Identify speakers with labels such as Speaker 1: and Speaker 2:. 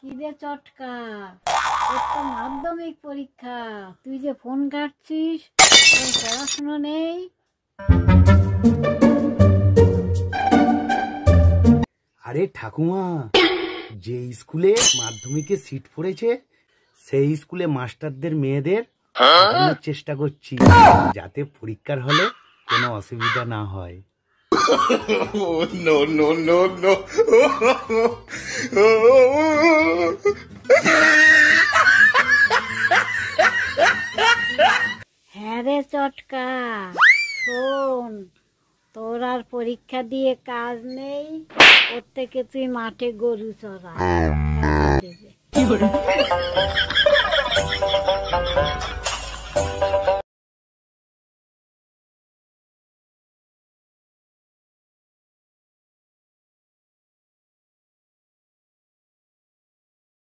Speaker 1: কি রে চটকা, তোর তো মাধ্যমিক পরীক্ষা, তুই যে ফোন ঘাঁটছিস, তোর পড়াশুনো নেই?
Speaker 2: আরে ঠাকুমা, যে স্কুলে মাধ্যমিকে সিট পড়েছে সেই স্কুলে মাস্টারদের মেয়েদের পাঠানোর চেষ্টা করছি, যাতে পরীক্ষার হলে কোনো অসুবিধা না হয়।
Speaker 3: No, no, no, no.
Speaker 1: হ্যাঁ রে চটকা, শোন, তোর আর পরীক্ষা দিয়ে কাজ নেই, ওর থেকে তুই মাঠে গরু চড়া।